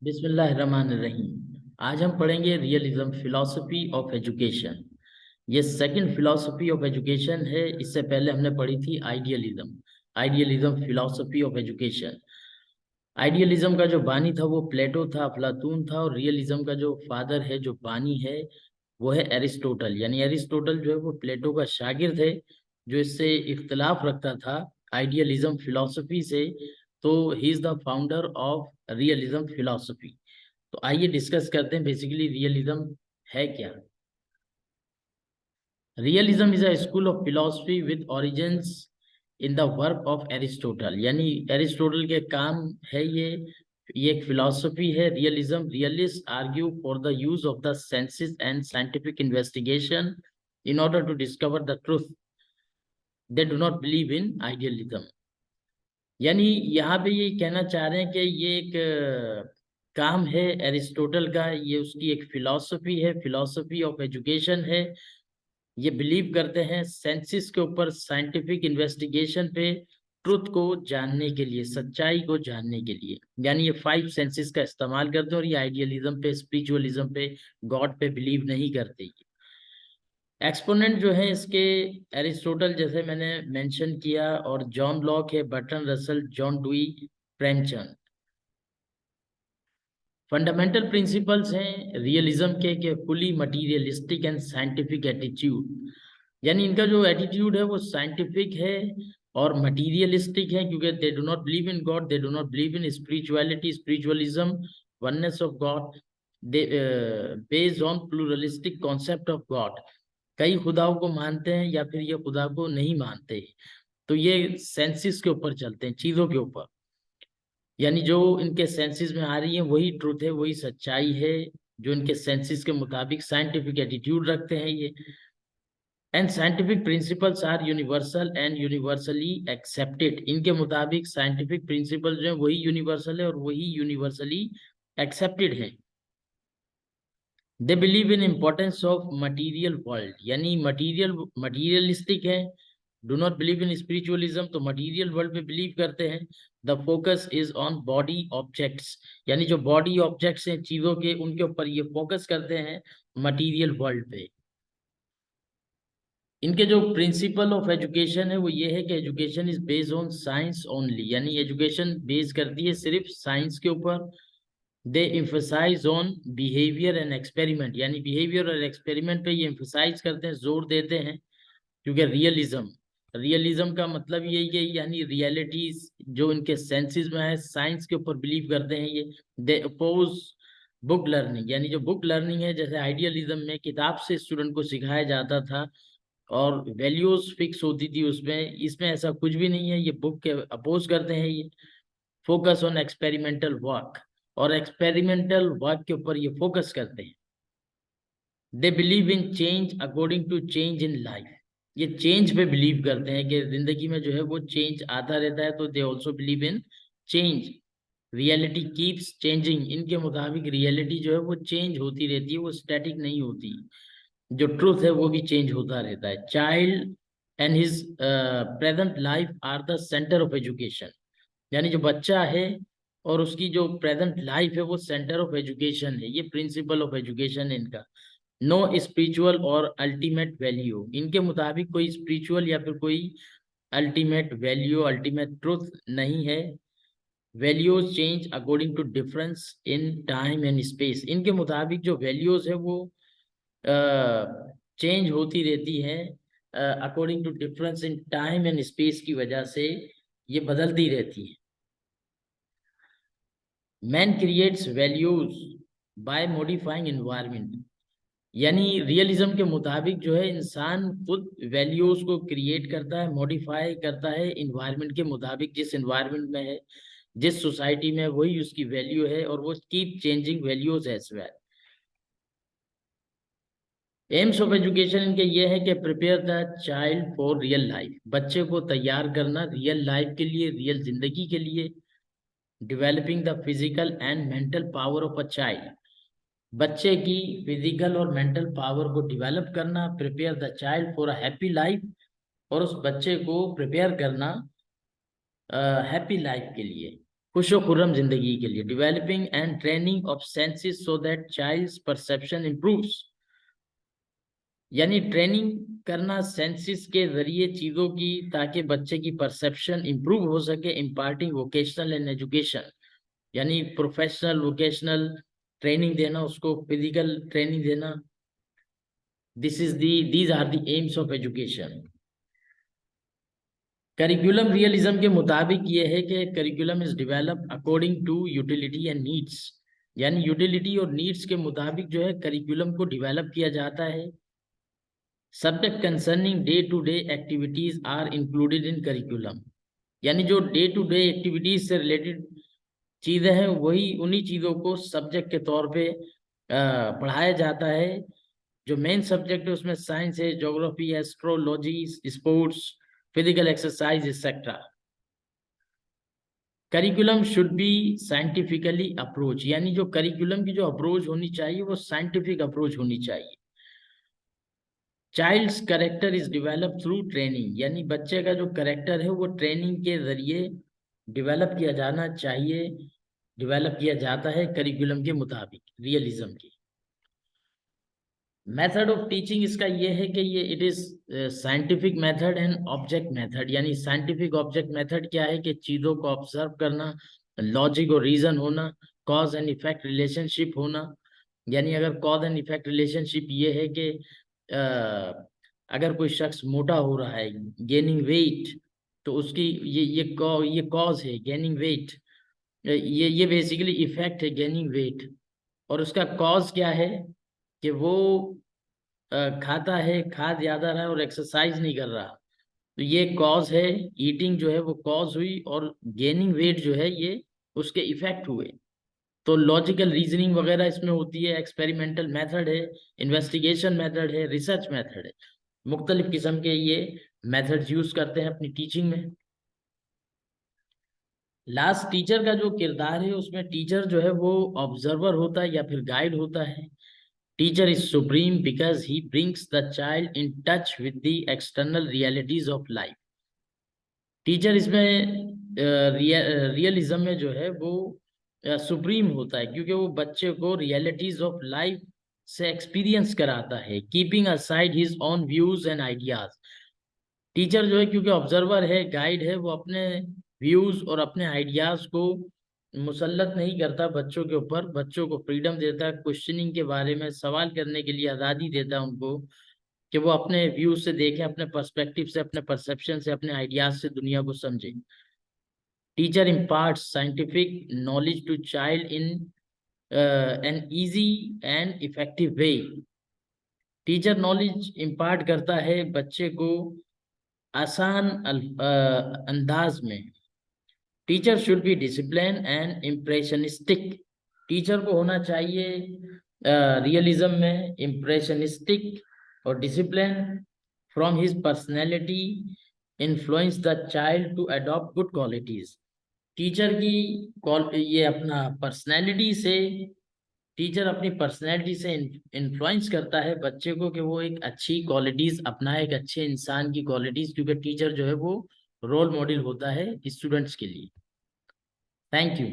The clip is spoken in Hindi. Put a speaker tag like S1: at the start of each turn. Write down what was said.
S1: बिस्मिल्लाहिर्रहमानिर्रहीम। आज हम पढ़ेंगे रियलिज्म फिलॉसफी ऑफ एजुकेशन। ये सेकंड फिलॉसफी ऑफ एजुकेशन है। इससे पहले हमने पढ़ी थी idealism. Idealism philosophy of education. Idealism का जो बानी था वो प्लेटो था, अफलातून था, और रियलिज्म का जो फादर है, जो बानी है, वो है एरिस्टोटल। यानी एरिस्टोटल जो है वो प्लेटो का शागिर्द है, जो इससे इख्तिलाफ रखता था आइडियलिज्म फिलॉसफी से। तो he is the founder of realism philosophy. तो आइए डिस्कस करते हैं बेसिकली रियलिज्म है क्या। Realism is a school of philosophy with origins in the work of Aristotle. यानी एरिस्टोटल के काम है ये एक फिलॉसफी है realism. Realist argue for the use of the senses and scientific investigation in order to discover the truth. They do not believe in idealism. यानी यहाँ पे ये कहना चाह रहे हैं कि ये एक काम है एरिस्टोटल का, ये उसकी एक फिलॉसफी है, फिलॉसफी ऑफ एजुकेशन है। ये बिलीव करते हैं सेंसिस के ऊपर, साइंटिफिक इन्वेस्टिगेशन पे, ट्रुथ को जानने के लिए, सच्चाई को जानने के लिए। यानी ये 5 सेंसेस का इस्तेमाल करते हैं, और ये आइडियलिज्म पे, स्पिरिचुअलिज्म पे, गॉड पे बिलीव नहीं करते। एक्सपोनेंट जो है इसके एरिस्टोटल, जैसे मैंने मेंशन किया, और जॉन लॉक है, Burton Russell, John dewy, Premchand. Fundamental principles हैं रियलिज्म के fully materialistic and scientific attitude. यानी इनका जो एटीट्यूड है वो साइंटिफिक है और मटीरियलिस्टिक है, क्योंकि दे do not believe in God, they do not believe in spirituality, spiritualism, oneness of God. They based on pluralistic concept of God. कई खुदाओं को मानते हैं या फिर ये खुदा को नहीं मानते। तो ये सेंसिस के ऊपर चलते हैं, चीजों के ऊपर। यानी जो इनके सेंसेस में आ रही है वही ट्रूथ है, वही सच्चाई है, जो इनके सेंसेस के मुताबिक साइंटिफिक एटीट्यूड रखते हैं ये। And scientific principles are universal and universally accepted. इनके मुताबिक साइंटिफिक प्रिंसिपल जो है वही यूनिवर्सल है और वही यूनिवर्सली एक्सेप्टेड है। दे believe in importance of material world. यानी मटीरियलिस्टिक है। Do not believe in spiritualism, तो मटीरियल वर्ल्ड पे बिलीव करते हैं। The focus is on body objects. यानी जो बॉडी ऑब्जेक्ट्स हैं चीजों के, उनके ऊपर ये फोकस करते हैं, मटीरियल वर्ल्ड पे। इनके जो प्रिंसिपल ऑफ एजुकेशन है वो ये है कि education is based on science only. यानी एजुकेशन बेस करती है सिर्फ साइंस के ऊपर। दे emphasize on behaviour and experiment. यानी बिहेवियर और एक्सपेरिमेंट पे ये emphasize करते हैं, जोर देते हैं। क्योंकि रियलिज्म, रियलिज्म का मतलब यही है, यानी रियलिटीज जो इनके सेंसेस में है, साइंस के ऊपर बिलीव करते हैं ये। दे अपोज बुक लर्निंग। यानी जो बुक लर्निंग है, जैसे आइडियलिज्म में किताब से स्टूडेंट को सिखाया जाता था और वैल्यूज फिक्स होती थी उसमें, इसमें ऐसा कुछ भी नहीं है, ये बुक के अपोज करते हैं ये। फोकस ऑन एक्सपेरिमेंटल वर्क, और एक्सपेरिमेंटल वर्क के ऊपर ये फोकस करते हैं। They believe in change according to change in life. ये चेंज पे बिलीव करते हैं कि जिंदगी में जो है वो चेंज आता रहता है, तो they also believe in change. Reality keeps changing. इनके मुताबिक रियलिटी जो है वो चेंज होती रहती है, वो स्टैटिक नहीं होती। जो ट्रूथ है वो भी चेंज होता रहता है। Child and his present life are the centre of education. यानी जो बच्चा है और उसकी जो प्रेजेंट लाइफ है वो सेंटर ऑफ एजुकेशन है। ये प्रिंसिपल ऑफ एजुकेशन है इनका। नो स्पिरिचुअल और अल्टीमेट वैल्यू। इनके मुताबिक कोई स्पिरिचुअल या फिर कोई अल्टीमेट वैल्यू, अल्टीमेट ट्रुथ नहीं है। Values change according to difference in time and space. इनके मुताबिक जो वैल्यूज है वो चेंज होती रहती है according to difference in time and space की वजह से ये बदलती रहती है। Man creates values by modifying environment. यानी रियलिज्म के मुताबिक जो है इंसान खुद वैल्यूज को क्रिएट करता है, मॉडिफाई करता है इन्वायरमेंट के मुताबिक। जिस इन्वायरमेंट में है, जिस सोसाइटी में, वही उसकी वैल्यू है, और वो keep changing values as well. Aims of education इनके ये है कि prepare the child for real life. बच्चे को तैयार करना रियल लाइफ के लिए, रियल जिंदगी के लिए। Developing the physical and mental power of a child. बच्चे की फिजिकल और मेंटल पावर को डेवलप करना। Prepare the child for a happy life. और उस बच्चे को प्रिपेयर करना हैप्पी लाइफ के लिए। खुश खुर्रम जिंदगी के लिए। Developing and training of senses so that child's perception improves, यानी ट्रेनिंग करना सेंसेस के जरिए चीजों की, ताकि बच्चे की परसेप्शन इंप्रूव हो सके। इम्पार्टिंग वोकेशनल एंड एजुकेशन, यानी प्रोफेशनल वोकेशनल ट्रेनिंग देना, उसको फिजिकल ट्रेनिंग देना। these are the aims of education. Curriculum realism के मुताबिक ये है कि curriculum is develop according to utility and needs, यानी यूटिलिटी और नीड्स के मुताबिक जो है करिकुलम को डेवलप किया जाता है। Subject concerning day to day activities are included in curriculum, यानी जो डे टू डे एक्टिविटीज से रिलेटेड चीजें हैं वही, उन्हीं चीजों को सब्जेक्ट के तौर पे पढ़ाया जाता है। जो मेन सब्जेक्ट है उसमें साइंस है, geography, astrology, sports, physical exercise etcetera. Curriculum should be scientifically approach, यानी जो करिकुलम की जो अप्रोच होनी चाहिए वो साइंटिफिक अप्रोच होनी चाहिए। Child's character is develop through training, यानी बच्चे का जो करेक्टर है वो ट्रेनिंग के जरिए डेवलप किया जाना चाहिए, डेवलप किया जाता है करिकुलम के मुताबिक रियलिज्म की। मेथड ऑफ टीचिंग इसका ये है कि ये it is scientific method and object method, यानी साइंटिफिक ऑब्जेक्ट मेथड क्या है कि चीजों को ऑब्जर्व करना, लॉजिक और रीजन होना, कॉज एंड इफेक्ट रिलेशनशिप होना। यानी अगर कॉज एंड इफेक्ट रिलेशनशिप ये है कि अगर कोई शख्स मोटा हो रहा है, गेनिंग वेट, तो उसकी ये कॉज है गेनिंग वेट, ये बेसिकली इफेक्ट है गेनिंग वेट। और उसका कॉज क्या है कि वो खाता है, खा ज्यादा रहा है और एक्सरसाइज नहीं कर रहा, तो ये कॉज है। ईटिंग जो है वो कॉज हुई और गेनिंग वेट जो है ये उसके इफेक्ट हुए। तो लॉजिकल रीजनिंग वगैरह इसमें होती है, एक्सपेरिमेंटल मेथड है, इन्वेस्टिगेशन मेथड है, रिसर्च मेथड है। मुख्तलिफ किस्म के ये मेथड्स यूज करते हैं अपनी टीचिंग में। लास्ट टीचर का जो किरदार है उसमें टीचर जो है वो ऑब्जर्वर होता है या फिर गाइड होता है। Teacher is supreme because he brings the child in touch with the external realities of life. Teacher इसमें रियलिज्म में जो है वो सुप्रीम होता है, क्योंकि वो बच्चे को रियलिटीज ऑफ लाइफ से एक्सपीरियंस कराता है, keeping aside his own views and ideas. Teacher जो है क्योंकि ऑब्जर्वर है, गाइड है, वो अपने व्यूज और अपने आइडियाज को मुसल्लत नहीं करता बच्चों के ऊपर, बच्चों को फ्रीडम देता है, क्वेश्चनिंग के बारे में सवाल करने के लिए आज़ादी देता है उनको, कि वो अपने व्यू से देखें, अपने पर्सपेक्टिव से, अपने परसेप्शन से, अपने आइडियाज से दुनिया को समझें। Teacher imparts scientific knowledge to child in an easy and effective way. Teacher knowledge impart करता है बच्चे को आसान अंदाज में। Teacher should be discipline and impressionistic, teacher को होना चाहिए रियलिज्म में इम्प्रेशनिस्टिक और discipline. From his personality influence the child to adopt good qualities, teacher की ये अपना पर्सनैलिटी से, टीचर अपनी पर्सनैलिटी से इन्फ्लुएंस करता है बच्चे को कि वो एक अच्छी क्वालिटीज अपनाए, एक अच्छे इंसान की क्वालिटीज, क्योंकि टीचर जो है वो रोल मॉडल होता है स्टूडेंट्स के लिए। Thank you.